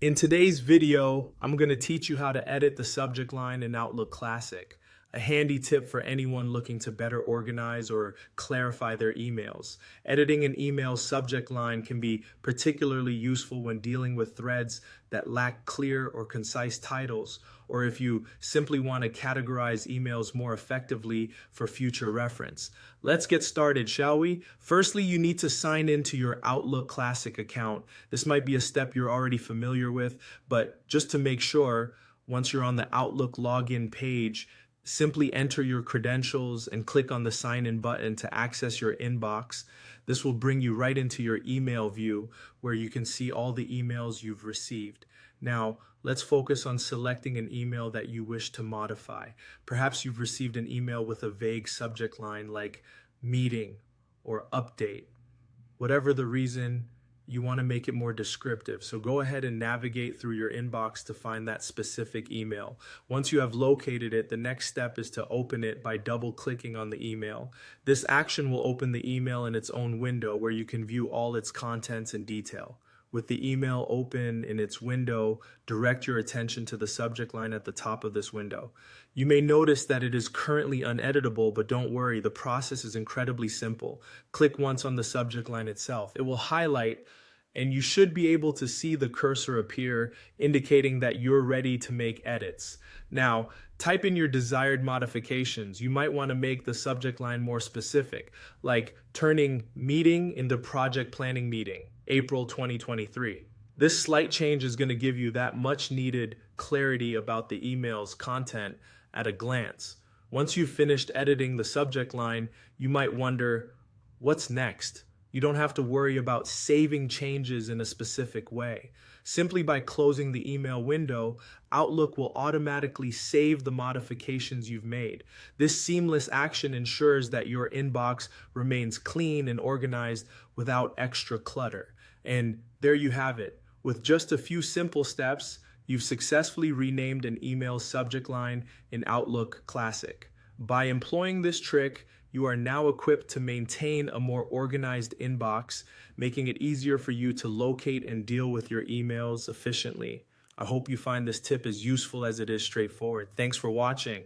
In today's video, I'm going to teach you how to edit the subject line in Outlook Classic, a handy tip for anyone looking to better organize or clarify their emails. Editing an email subject line can be particularly useful when dealing with threads that lack clear or concise titles, or if you simply want to categorize emails more effectively for future reference. Let's get started, shall we? Firstly, you need to sign into your Outlook Classic account. This might be a step you're already familiar with, but just to make sure, once you're on the Outlook login page, simply enter your credentials and click on the sign in button to access your inbox. This will bring you right into your email view where you can see all the emails you've received. Now, let's focus on selecting an email that you wish to modify. Perhaps you've received an email with a vague subject line like meeting or update. Whatever the reason, you want to make it more descriptive. So go ahead and navigate through your inbox to find that specific email. Once you have located it, the next step is to open it by double-clicking on the email. This action will open the email in its own window where you can view all its contents in detail. With the email open in its window, direct your attention to the subject line at the top of this window. You may notice that it is currently uneditable, but don't worry, the process is incredibly simple. Click once on the subject line itself. It will highlight, and you should be able to see the cursor appear, indicating that you're ready to make edits. Now, type in your desired modifications. You might want to make the subject line more specific, like turning meeting into project planning meeting, April 2023. This slight change is going to give you that much needed clarity about the email's content at a glance. Once you've finished editing the subject line, you might wonder, what's next? You don't have to worry about saving changes in a specific way. Simply by closing the email window, Outlook will automatically save the modifications you've made. This seamless action ensures that your inbox remains clean and organized without extra clutter. And there you have it. With just a few simple steps, you've successfully renamed an email subject line in Outlook Classic. By employing this trick, you are now equipped to maintain a more organized inbox, making it easier for you to locate and deal with your emails efficiently. I hope you find this tip as useful as it is straightforward. Thanks for watching.